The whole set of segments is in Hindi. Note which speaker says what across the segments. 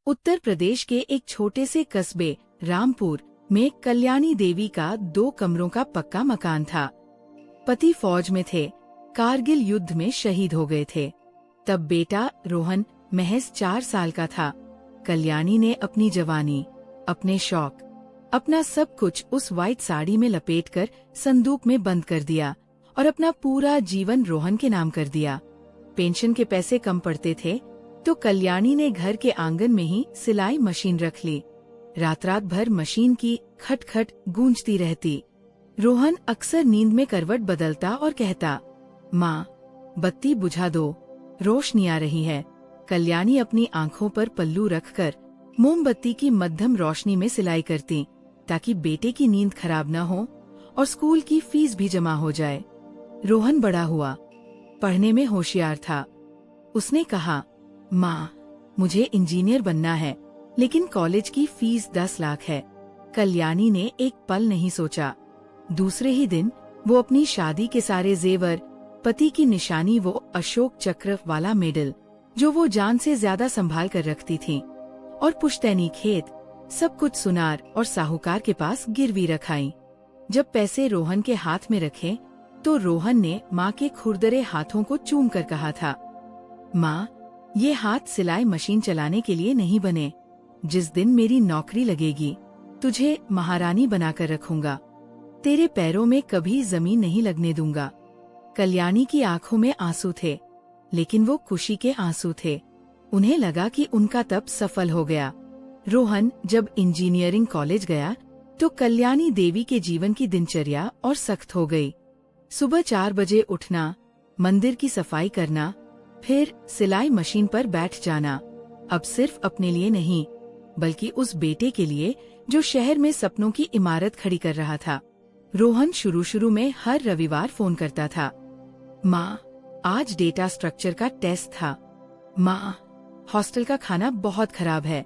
Speaker 1: उत्तर प्रदेश के एक छोटे से कस्बे रामपुर में कल्याणी देवी का 2 कमरों का पक्का मकान था। पति फौज में थे, कारगिल युद्ध में शहीद हो गए थे। तब बेटा रोहन महज 4 साल का था। कल्याणी ने अपनी जवानी, अपने शौक, अपना सब कुछ उस व्हाइट साड़ी में लपेटकर संदूक में बंद कर दिया और अपना पूरा जीवन रोहन के नाम कर दिया। पेंशन के पैसे कम पड़ते थे तो कल्याणी ने घर के आंगन में ही सिलाई मशीन रख ली। रात रात भर मशीन की खटखट गूंजती रहती। रोहन अक्सर नींद में करवट बदलता और कहता, माँ, बत्ती बुझा दो, रोशनी आ रही है। कल्याणी अपनी आंखों पर पल्लू रखकर मोमबत्ती की मध्यम रोशनी में सिलाई करती ताकि बेटे की नींद खराब न हो और स्कूल की फीस भी जमा हो जाए। रोहन बड़ा हुआ, पढ़ने में होशियार था। उसने कहा, माँ, मुझे इंजीनियर बनना है, लेकिन कॉलेज की फीस 10 लाख है। कल्याणी ने एक पल नहीं सोचा। दूसरे ही दिन वो अपनी शादी के सारे जेवर, पति की निशानी, वो अशोक चक्र वाला मेडल जो वो जान से ज्यादा संभाल कर रखती थी, और पुश्तैनी खेत, सब कुछ सुनार और साहूकार के पास गिरवी रखाई। जब पैसे रोहन के हाथ में रखे तो रोहन ने माँ के खुरदरे हाथों को चूम कर कहा था, माँ, ये हाथ सिलाई मशीन चलाने के लिए नहीं बने। जिस दिन मेरी नौकरी लगेगी तुझे महारानी बनाकर रखूंगा। तेरे पैरों में कभी जमीन नहीं लगने दूंगा। कल्याणी की आंखों में आंसू थे, लेकिन वो खुशी के आंसू थे। उन्हें लगा कि उनका तप सफल हो गया। रोहन जब इंजीनियरिंग कॉलेज गया तो कल्याणी देवी के जीवन की दिनचर्या और सख्त हो गई। सुबह 4 बजे उठना, मंदिर की सफाई करना, फिर सिलाई मशीन पर बैठ जाना। अब सिर्फ अपने लिए नहीं, बल्कि उस बेटे के लिए जो शहर में सपनों की इमारत खड़ी कर रहा था। रोहन शुरू में हर रविवार फोन करता था, माँ, आज डेटा स्ट्रक्चर का टेस्ट था। माँ, हॉस्टल का खाना बहुत खराब है।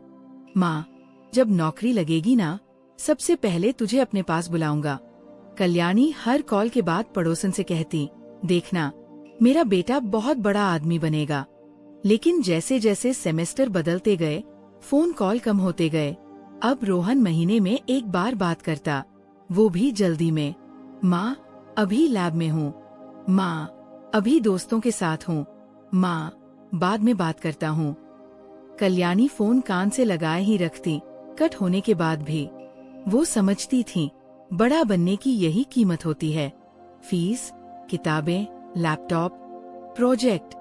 Speaker 1: माँ, जब नौकरी लगेगी ना, सबसे पहले तुझे अपने पास बुलाऊंगा। कल्याणी हर कॉल के बाद पड़ोसन से कहती, देखना, मेरा बेटा बहुत बड़ा आदमी बनेगा। लेकिन जैसे जैसे सेमेस्टर बदलते गए, फोन कॉल कम होते गए। अब रोहन महीने में 1 बार बात करता, वो भी जल्दी में। माँ, अभी लैब में हूँ। माँ, अभी दोस्तों के साथ हूँ। माँ, बाद में बात करता हूँ। कल्याणी फोन कान से लगाए ही रखती, कट होने के बाद भी। वो समझती थी, बड़ा बनने की यही कीमत होती है। फीस, किताबें, लैपटॉप, प्रोजेक्ट,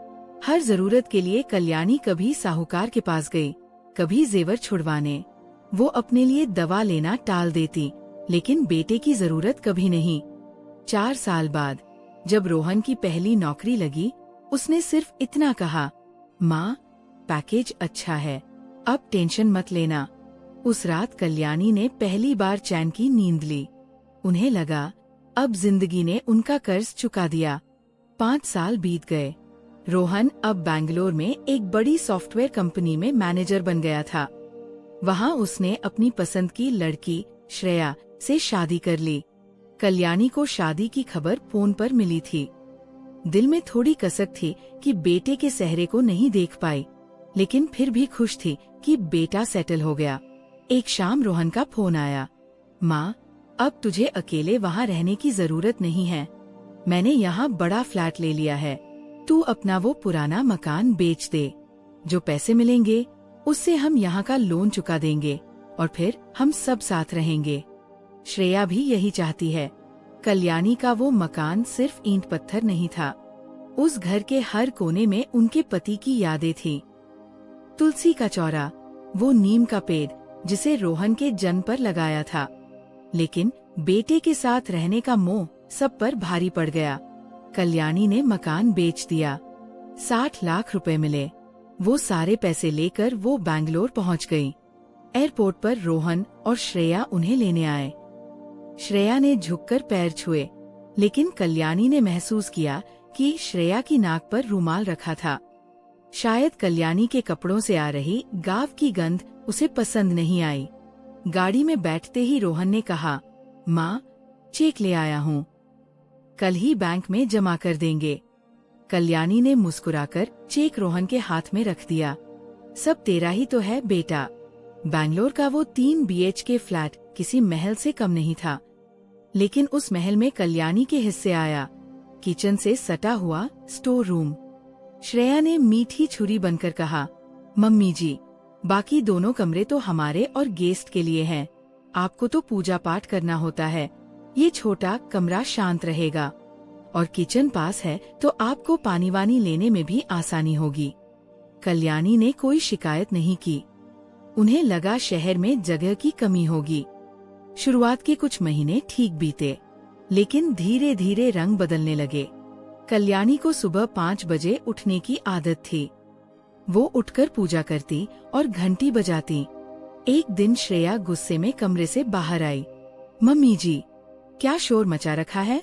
Speaker 1: हर जरूरत के लिए कल्याणी कभी साहूकार के पास गई, कभी जेवर छुड़वाने। वो अपने लिए दवा लेना टाल देती, लेकिन बेटे की जरूरत कभी नहीं। 4 साल बाद जब रोहन की पहली नौकरी लगी, उसने सिर्फ इतना कहा, माँ, पैकेज अच्छा है, अब टेंशन मत लेना। उस रात कल्याणी ने पहली बार चैन की नींद ली। उन्हें लगा, अब जिंदगी ने उनका कर्ज चुका दिया। 5 साल बीत गए। रोहन अब बैंगलोर में एक बड़ी सॉफ्टवेयर कंपनी में मैनेजर बन गया था। वहाँ उसने अपनी पसंद की लड़की श्रेया से शादी कर ली। कल्याणी को शादी की खबर फोन पर मिली थी। दिल में थोड़ी कसक थी कि बेटे के सेहरे को नहीं देख पाई, लेकिन फिर भी खुश थी कि बेटा सेटल हो गया। एक शाम रोहन का फोन आया, माँ, अब तुझे अकेले वहाँ रहने की जरूरत नहीं है। मैंने यहाँ बड़ा फ्लैट ले लिया है। तू अपना वो पुराना मकान बेच दे। जो पैसे मिलेंगे उससे हम यहाँ का लोन चुका देंगे और फिर हम सब साथ रहेंगे। श्रेया भी यही चाहती है। कल्याणी का वो मकान सिर्फ ईंट पत्थर नहीं था। उस घर के हर कोने में उनके पति की यादें थी। तुलसी का चौरा, वो नीम का पेड़ जिसे रोहन के जन्म पर लगाया था। लेकिन बेटे के साथ रहने का मोह सब पर भारी पड़ गया। कल्याणी ने मकान बेच दिया। 60 लाख रुपए मिले। वो सारे पैसे लेकर वो बैंगलोर पहुंच गई। एयरपोर्ट पर रोहन और श्रेया उन्हें लेने आए। श्रेया ने झुककर पैर छुए, लेकिन कल्याणी ने महसूस किया कि श्रेया की नाक पर रुमाल रखा था। शायद कल्याणी के कपड़ों से आ रही गाव की गंध उसे पसंद नहीं आई। गाड़ी में बैठते ही रोहन ने कहा, माँ, चेक ले आया हूँ, कल ही बैंक में जमा कर देंगे। कल्याणी ने मुस्कुराकर चेक रोहन के हाथ में रख दिया। सब तेरा ही तो है बेटा। बैंगलोर का वो 3 BHK फ्लैट किसी महल से कम नहीं था, लेकिन उस महल में कल्याणी के हिस्से आया किचन से सटा हुआ स्टोर रूम। श्रेया ने मीठी छुरी बनकर कहा, मम्मी जी, बाकी दोनों कमरे तो हमारे और गेस्ट के लिए हैं। आपको तो पूजा पाठ करना होता है। ये छोटा कमरा शांत रहेगा और किचन पास है तो आपको पानी वानी लेने में भी आसानी होगी। कल्याणी ने कोई शिकायत नहीं की। उन्हें लगा शहर में जगह की कमी होगी। शुरुआत के कुछ महीने ठीक बीते, लेकिन धीरे धीरे रंग बदलने लगे। कल्याणी को सुबह 5 बजे उठने की आदत थी। वो उठकर पूजा करती और घंटी बजाती। एक दिन श्रेया गुस्से में कमरे से बाहर आई। मम्मी जी, क्या शोर मचा रखा है?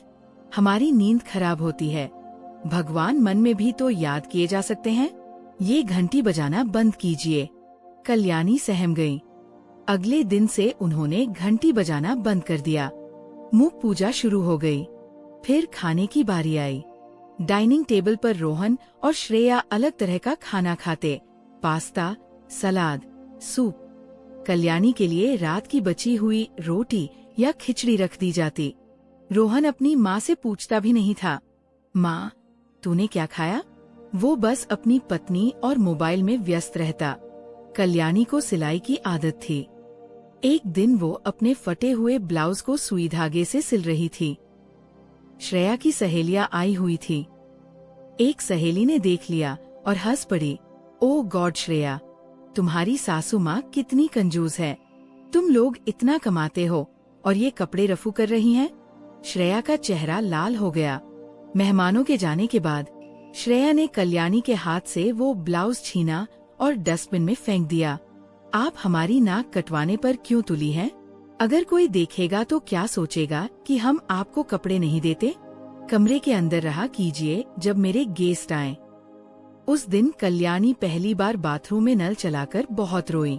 Speaker 1: हमारी नींद खराब होती है। भगवान मन में भी तो याद किए जा सकते हैं। ये घंटी बजाना बंद कीजिए। कल्याणी सहम गई। अगले दिन से उन्होंने घंटी बजाना बंद कर दिया। मुख पूजा शुरू हो गई। फिर खाने की बारी आई। डाइनिंग टेबल पर रोहन और श्रेया अलग तरह का खाना खाते, पास्ता, सलाद, सूप। कल्याणी के लिए रात की बची हुई रोटी या खिचड़ी रख दी जाती। रोहन अपनी माँ से पूछता भी नहीं था, माँ तूने क्या खाया? वो बस अपनी पत्नी और मोबाइल में व्यस्त रहता। कल्याणी को सिलाई की आदत थी। एक दिन वो अपने फटे हुए ब्लाउज को सुई धागे से सिल रही थी। श्रेया की सहेलियां आई हुई थी। एक सहेली ने देख लिया और हंस पड़ी। ओ गॉड श्रेया, तुम्हारी सासू माँ कितनी कंजूस है। तुम लोग इतना कमाते हो और ये कपड़े रफू कर रही हैं। श्रेया का चेहरा लाल हो गया। मेहमानों के जाने के बाद श्रेया ने कल्याणी के हाथ से वो ब्लाउज छीना और डस्टबिन में फेंक दिया। आप हमारी नाक कटवाने पर क्यों तुली हैं? अगर कोई देखेगा तो क्या सोचेगा कि हम आपको कपड़े नहीं देते? कमरे के अंदर रहा कीजिए जब मेरे गेस्ट आए। उस दिन कल्याणी पहली बार बाथरूम में नल चलाकर बहुत रोई,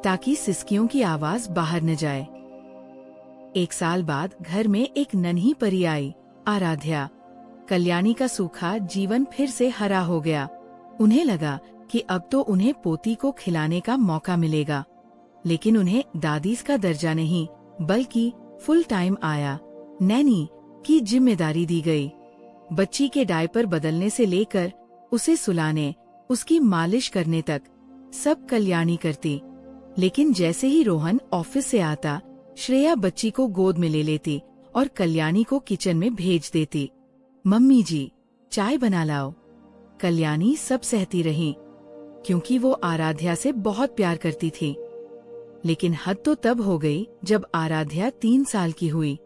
Speaker 1: ताकि सिसकियों की आवाज बाहर न जाए। 1 साल बाद घर में एक नन्ही परी आई, आराध्या। कल्याणी का सूखा जीवन फिर से हरा हो गया। उन्हें लगा कि अब तो उन्हें पोती को खिलाने का मौका मिलेगा, लेकिन उन्हें दादीस का दर्जा नहीं बल्कि फुल टाइम आया नैनी की जिम्मेदारी दी गई। बच्ची के डायपर बदलने से लेकर उसे सुलाने, उसकी मालिश करने तक सब कल्याणी करती। लेकिन जैसे ही रोहन ऑफिस से आता, श्रेया बच्ची को गोद में ले लेती और कल्याणी को किचन में भेज देती। मम्मी जी, चाय बना लाओ। कल्याणी सब सहती रही, क्योंकि वो आराध्या से बहुत प्यार करती थी। लेकिन हद तो तब हो गई जब आराध्या 3 साल की हुई।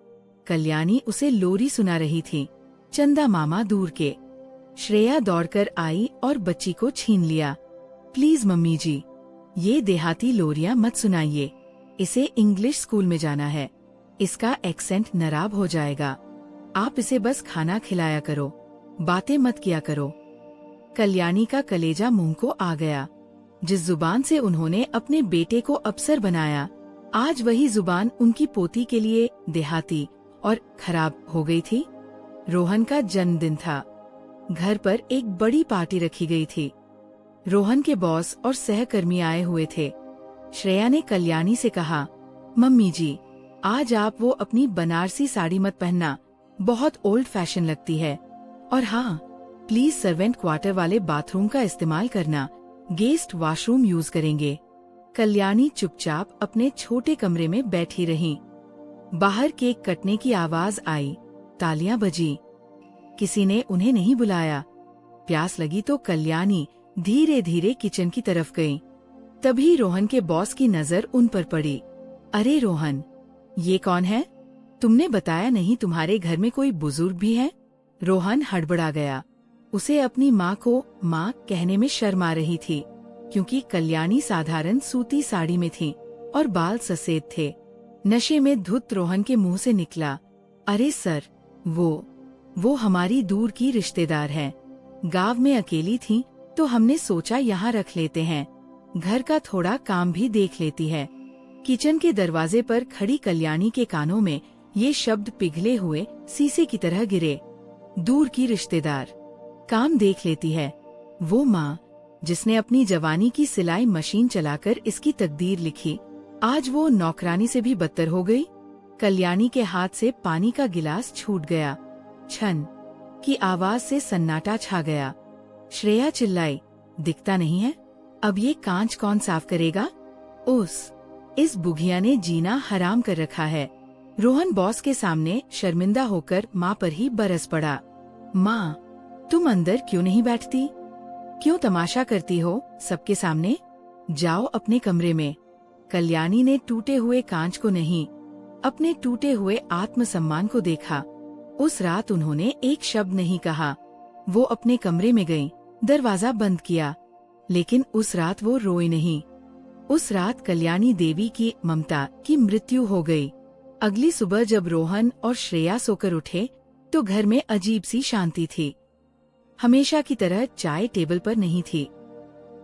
Speaker 1: कल्याणी उसे लोरी सुना रही थी, चंदा मामा दूर के। श्रेया दौड़कर आई और बच्ची को छीन लिया। प्लीज मम्मी जी, ये देहाती लोरियां मत सुनाइए। इसे इंग्लिश स्कूल में जाना है। इसका एक्सेंट नराब हो जाएगा। आप इसे बस खाना खिलाया करो, बातें मत किया करो। कल्याणी का कलेजा मुंह को आ गया। जिस जुबान से उन्होंने अपने बेटे को अफसर बनाया, आज वही जुबान उनकी पोती के लिए देहाती और खराब हो गई थी। रोहन का जन्मदिन था। घर पर एक बड़ी पार्टी रखी गई थी। रोहन के बॉस और सहकर्मी आए हुए थे। श्रेया ने कल्याणी से कहा, मम्मी जी, आज आप वो अपनी बनारसी साड़ी मत पहनना, बहुत ओल्ड फैशन लगती है। और हाँ, प्लीज सर्वेंट क्वार्टर वाले बाथरूम का इस्तेमाल करना, गेस्ट वॉशरूम यूज करेंगे। कल्याणी चुपचाप अपने छोटे कमरे में बैठी रही। बाहर केक कटने की आवाज आई, तालियां बजी। किसी ने उन्हें नहीं बुलाया। प्यास लगी तो कल्याणी धीरे धीरे किचन की तरफ गई। तभी रोहन के बॉस की नजर उन पर पड़ी। अरे रोहन, ये कौन है? तुमने बताया नहीं तुम्हारे घर में कोई बुजुर्ग भी है? रोहन हड़बड़ा गया। उसे अपनी माँ को माँ कहने में शर्म आ रही थी, क्योंकि कल्याणी साधारण सूती साड़ी में थी और बाल सफेद थे। नशे में धुत रोहन के मुंह से निकला, अरे सर, वो हमारी दूर की रिश्तेदार है। गांव में अकेली थी तो हमने सोचा यहाँ रख लेते हैं, घर का थोड़ा काम भी देख लेती है। किचन के दरवाजे पर खड़ी कल्याणी के कानों में ये शब्द पिघले हुए शीशे की तरह गिरे। दूर की रिश्तेदार, काम देख लेती है। वो माँ जिसने अपनी जवानी की सिलाई मशीन चलाकर इसकी तकदीर लिखी, आज वो नौकरानी से भी बदतर हो गई। कल्याणी के हाथ से पानी का गिलास छूट गया। छन की आवाज से सन्नाटा छा गया। श्रेया चिल्लाई, दिखता नहीं है? अब ये कांच कौन साफ करेगा? इस बुघिया ने जीना हराम कर रखा है। रोहन बॉस के सामने शर्मिंदा होकर माँ पर ही बरस पड़ा। माँ, तुम अंदर क्यों नहीं बैठती? क्यों तमाशा करती हो सबके सामने? जाओ अपने कमरे में। कल्याणी ने टूटे हुए कांच को नहीं, अपने टूटे हुए आत्मसम्मान को देखा। उस रात उन्होंने एक शब्द नहीं कहा। वो अपने कमरे में गईं, दरवाजा बंद किया, लेकिन उस रात वो रोई नहीं। उस रात कल्याणी देवी की ममता की मृत्यु हो गई। अगली सुबह जब रोहन और श्रेया सोकर उठे तो घर में अजीब सी शांति थी। हमेशा की तरह चाय टेबल पर नहीं थी।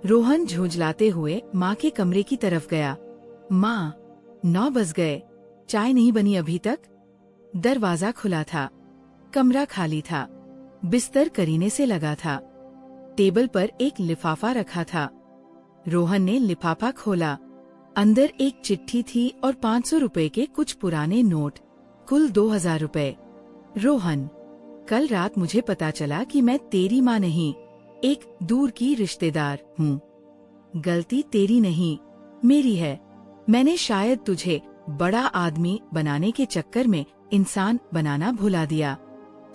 Speaker 1: रोहन झुंझलाते हुए माँ के कमरे की तरफ गया। माँ, 9 बज गए, चाय नहीं बनी अभी तक? दरवाजा खुला था, कमरा खाली था, बिस्तर करीने से लगा था, टेबल पर एक लिफाफा रखा था। रोहन ने लिफाफा खोला। अंदर एक चिट्ठी थी और 500 रुपए के कुछ पुराने नोट, कुल 2000 रुपए। रोहन, कल रात मुझे पता चला कि मैं तेरी माँ नहीं, एक दूर की रिश्तेदार हूँ। गलती तेरी नहीं, मेरी है। मैंने शायद तुझे बड़ा आदमी बनाने के चक्कर में इंसान बनाना भुला दिया।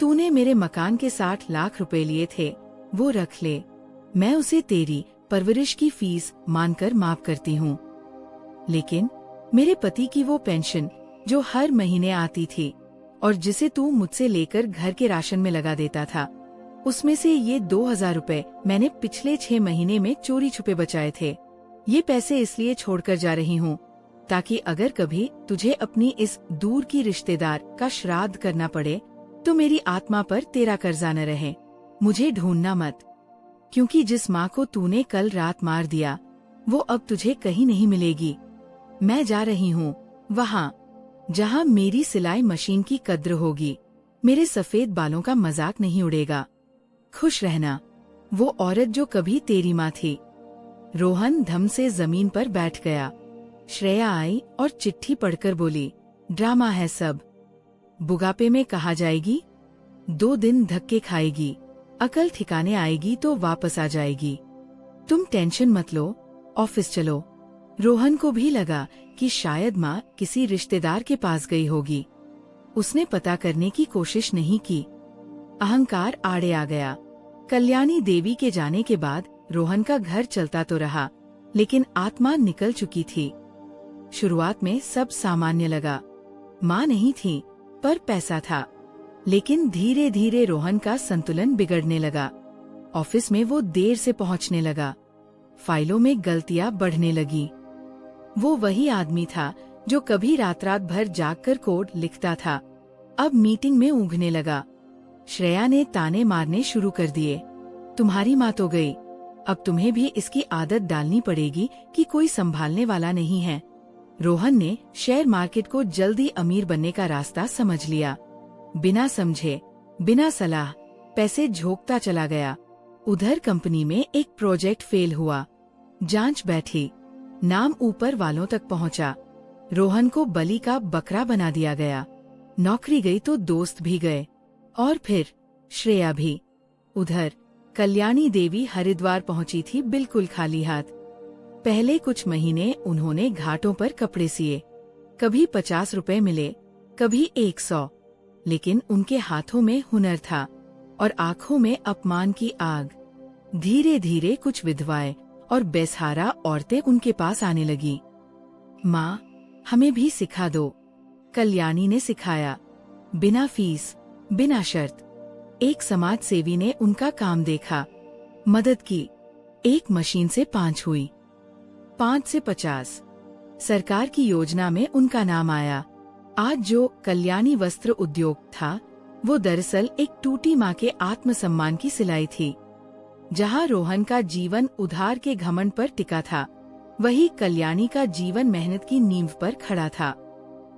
Speaker 1: तूने मेरे मकान के 60 लाख रुपए लिए थे, वो रख ले। मैं उसे तेरी परवरिश की फीस मानकर माफ करती हूँ। लेकिन मेरे पति की वो पेंशन जो हर महीने आती थी और जिसे तू मुझसे लेकर घर के राशन में लगा देता था, उसमें से ये 2000 रुपए मैंने पिछले 6 महीने में चोरी छुपे बचाए थे। ये पैसे इसलिए छोड़कर जा रही हूँ ताकि अगर कभी तुझे अपनी इस दूर की रिश्तेदार का श्राद्ध करना पड़े तो मेरी आत्मा पर तेरा कर्जा न रहे। मुझे ढूंढना मत, क्योंकि जिस माँ को तूने कल रात मार दिया वो अब तुझे कहीं नहीं मिलेगी। मैं जा रही हूँ वहाँ जहाँ मेरी सिलाई मशीन की कद्र होगी। मेरे सफेद बालों का मजाक नहीं उड़ेगा। खुश रहना। वो औरत जो कभी तेरी माँ थी। रोहन धम से जमीन पर बैठ गया। श्रेया आई और चिट्ठी पढ़कर बोली, ड्रामा है सब। बुढ़ापे में कहा जाएगी, 2 दिन धक्के खाएगी, अकल ठिकाने आएगी तो वापस आ जाएगी। तुम टेंशन मत लो, ऑफिस चलो। रोहन को भी लगा कि शायद माँ किसी रिश्तेदार के पास गई होगी। उसने पता करने की कोशिश नहीं की। अहंकार आड़े आ गया। कल्याणी देवी के जाने के बाद रोहन का घर चलता तो रहा, लेकिन आत्मा निकल चुकी थी। शुरुआत में सब सामान्य लगा। माँ नहीं थी, पर पैसा था। लेकिन धीरे धीरे रोहन का संतुलन बिगड़ने लगा। ऑफिस में वो देर से पहुंचने लगा। फाइलों में गलतियां बढ़ने लगी। वो वही आदमी था जो कभी रात रात भर जागकर कोड लिखता था, अब मीटिंग में ऊँघने लगा। श्रेया ने ताने मारने शुरू कर दिए, तुम्हारी माँ तो गई, अब तुम्हें भी इसकी आदत डालनी पड़ेगी कि कोई संभालने वाला नहीं है। रोहन ने शेयर मार्केट को जल्दी अमीर बनने का रास्ता समझ लिया। बिना समझे, बिना सलाह, पैसे झोंकता चला गया। उधर कंपनी में एक प्रोजेक्ट फेल हुआ। जांच बैठी, नाम ऊपर वालों तक पहुंचा। रोहन को बलि का बकरा बना दिया गया। नौकरी गई तो दोस्त भी गए, और फिर श्रेया भी। उधर कल्याणी देवी हरिद्वार पहुंची थी बिल्कुल खाली हाथ। पहले कुछ महीने उन्होंने घाटों पर कपड़े सिए। कभी 50 रुपए मिले, कभी 100, लेकिन उनके हाथों में हुनर था और आंखों में अपमान की आग। धीरे धीरे कुछ विधवाएं और बेसहारा औरतें उनके पास आने लगी। माँ, हमें भी सिखा दो। कल्याणी ने सिखाया, बिना फीस, बिना शर्त। एक समाज सेवी ने उनका काम देखा, मदद की। एक मशीन से 5 हुई, 5 से 50। सरकार की योजना में उनका नाम आया। आज जो कल्याणी वस्त्र उद्योग था, वो दरअसल एक टूटी माँ के आत्मसम्मान की सिलाई थी। जहाँ रोहन का जीवन उधार के घमंड पर टिका था, वही कल्याणी का जीवन मेहनत की नींव पर खड़ा था।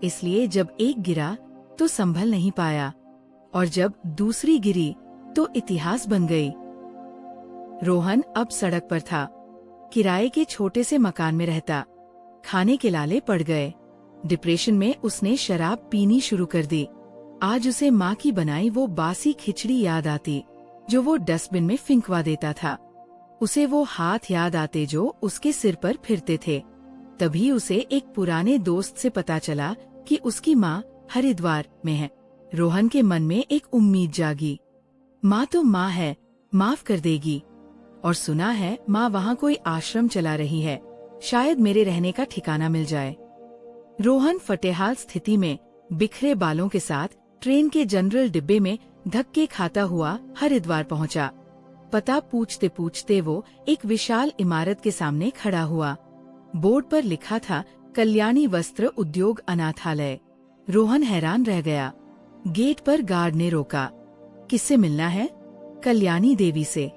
Speaker 1: इसलिए जब एक गिरा तो संभल नहीं पाया, और जब दूसरी गिरी तो इतिहास बन गई। रोहन अब सड़क पर था। किराए के छोटे से मकान में रहता। खाने के लाले पड़ गए। डिप्रेशन में उसने शराब पीनी शुरू कर दी। आज उसे माँ की बनाई वो बासी खिचड़ी याद आती जो वो डस्टबिन में फेंकवा देता था। उसे वो हाथ याद आते जो उसके सिर पर फिरते थे। तभी उसे एक पुराने दोस्त से पता चला कि उसकी माँ हरिद्वार में है। रोहन के मन में एक उम्मीद जागी। माँ तो माँ है, माफ कर देगी। और सुना है माँ वहाँ कोई आश्रम चला रही है, शायद मेरे रहने का ठिकाना मिल जाए। रोहन फटेहाल स्थिति में बिखरे बालों के साथ ट्रेन के जनरल डिब्बे में धक्के खाता हुआ हरिद्वार पहुंचा। पता पूछते पूछते वो एक विशाल इमारत के सामने खड़ा हुआ। बोर्ड पर लिखा था कल्याणी वस्त्र उद्योग अनाथालय। रोहन हैरान रह गया। गेट पर गार्ड ने रोका। किससे मिलना है? कल्याणी देवी से।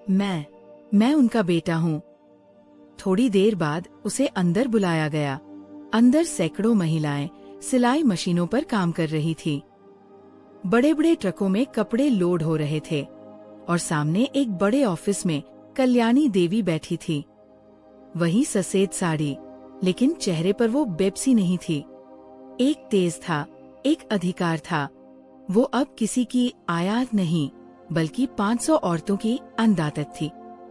Speaker 1: मैं उनका बेटा हूँ। थोड़ी देर बाद उसे अंदर बुलाया गया। अंदर सैकड़ों महिलाएं सिलाई मशीनों पर काम कर रही थी। बड़े बड़े ट्रकों में कपड़े लोड हो रहे थे और सामने एक बड़े ऑफिस में कल्याणी देवी बैठी थी। वही सफेद साड़ी, लेकिन चेहरे पर वो बेबसी नहीं थी। एक तेज था, एक अधिकार था। वो अब किसी की आयात नहीं, बल्कि 500 औरतों की अन्नदाता थी।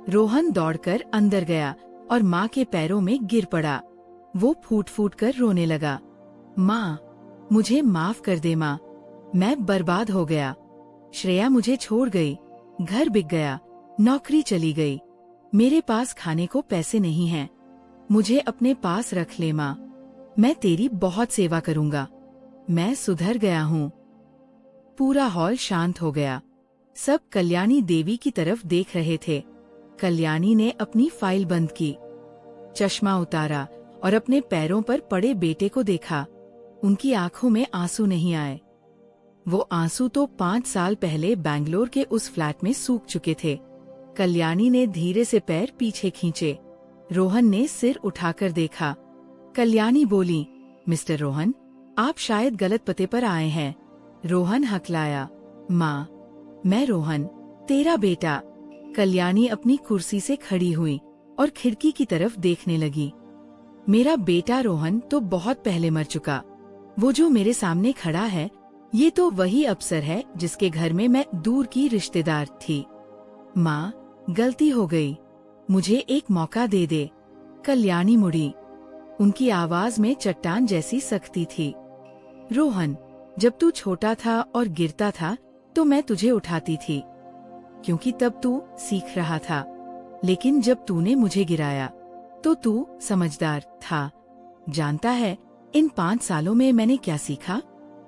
Speaker 1: रोहन दौड़कर अंदर गया और माँ के पैरों में गिर पड़ा। वो फूट फूट कर रोने लगा। माँ, मुझे माफ कर दे माँ, मैं बर्बाद हो गया। श्रेया मुझे छोड़ गई, घर बिक गया, नौकरी चली गई। मेरे पास खाने को पैसे नहीं हैं। मुझे अपने पास रख ले माँ, मैं तेरी बहुत सेवा करूँगा। मैं सुधर गया हूँ। पूरा हॉल शांत हो गया। सब कल्याणी देवी की तरफ देख रहे थे। कल्याणी ने अपनी फाइल बंद की, चश्मा उतारा और अपने पैरों पर पड़े बेटे को देखा। उनकी आंखों में आंसू नहीं आए। वो आंसू तो 5 साल पहले बैंगलोर के उस फ्लैट में सूख चुके थे। कल्याणी ने धीरे से पैर पीछे खींचे। रोहन ने सिर उठाकर देखा। कल्याणी बोली, मिस्टर रोहन, आप शायद गलत पते पर आए हैं। रोहन हकलाया, माँ, मैं रोहन, तेरा बेटा। कल्याणी अपनी कुर्सी से खड़ी हुई और खिड़की की तरफ देखने लगी। मेरा बेटा रोहन तो बहुत पहले मर चुका। वो जो मेरे सामने खड़ा है, ये तो वही अफसर है जिसके घर में मैं दूर की रिश्तेदार थी। माँ, गलती हो गई, मुझे एक मौका दे दे। कल्याणी मुड़ी। उनकी आवाज में चट्टान जैसी सख्ती थी। रोहन, जब तू छोटा था और गिरता था तो मैं तुझे उठाती थी, क्योंकि तब तू सीख रहा था। लेकिन जब तूने मुझे गिराया तो तू समझदार था। जानता है इन 5 सालों में मैंने क्या सीखा?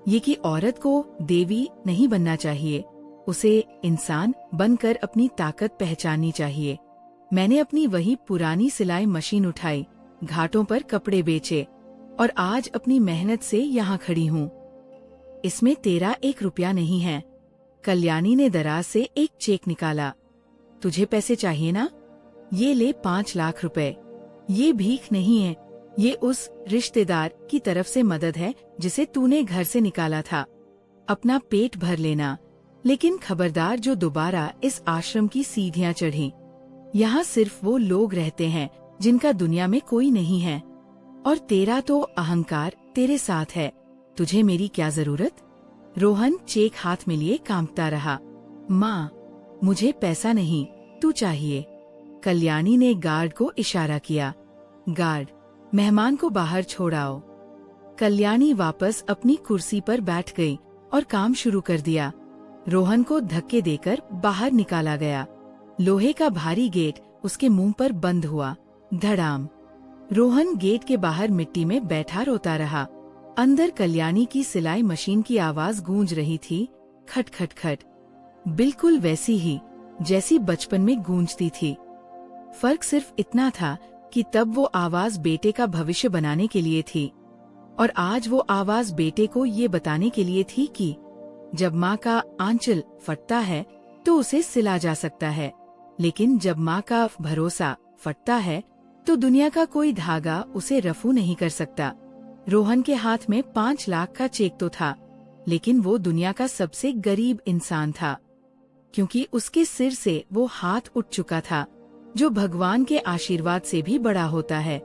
Speaker 1: ये कि औरत को देवी नहीं बनना चाहिए, उसे इंसान बनकर अपनी ताकत पहचाननी चाहिए। मैंने अपनी वही पुरानी सिलाई मशीन उठाई, घाटों पर कपड़े बेचे और आज अपनी मेहनत से यहाँ खड़ी हूँ। इसमें तेरा 1 रुपया नहीं है। कल्याणी ने दराज से एक चेक निकाला। तुझे पैसे चाहिए ना? ये ले 5 लाख रुपए। ये भीख नहीं है, ये उस रिश्तेदार की तरफ से मदद है जिसे तूने घर से निकाला था। अपना पेट भर लेना, लेकिन खबरदार जो दोबारा इस आश्रम की सीढ़ियाँ चढ़ी। यहाँ सिर्फ वो लोग रहते हैं जिनका दुनिया में कोई नहीं है। और तेरा तो अहंकार तेरे साथ है। तुझे मेरी क्या जरूरत? रोहन चेक हाथ में लिए कांपता रहा। माँ, मुझे पैसा नहीं, तू चाहिए। कल्याणी ने गार्ड को इशारा किया। गार्ड, मेहमान को बाहर छोड़ाओ। कल्याणी वापस अपनी कुर्सी पर बैठ गई और काम शुरू कर दिया। रोहन को धक्के देकर बाहर निकाला गया। लोहे का भारी गेट उसके मुंह पर बंद हुआ। धड़ाम। रोहन गेट के बाहर मिट्टी में बैठा रोता रहा। अंदर कल्याणी की सिलाई मशीन की आवाज गूंज रही थी, खट खट खट, बिल्कुल वैसी ही जैसी बचपन में गूंजती थी। फर्क सिर्फ इतना था कि तब वो आवाज बेटे का भविष्य बनाने के लिए थी और आज वो आवाज बेटे को ये बताने के लिए थी कि जब माँ का आंचल फटता है तो उसे सिला जा सकता है, लेकिन जब माँ का भरोसा फटता है तो दुनिया का कोई धागा उसे रफू नहीं कर सकता। रोहन के हाथ में 5 लाख का चेक तो था, लेकिन वो दुनिया का सबसे गरीब इंसान था। क्योंकि उसके सिर से वो हाथ उठ चुका था, जो भगवान के आशीर्वाद से भी बड़ा होता है।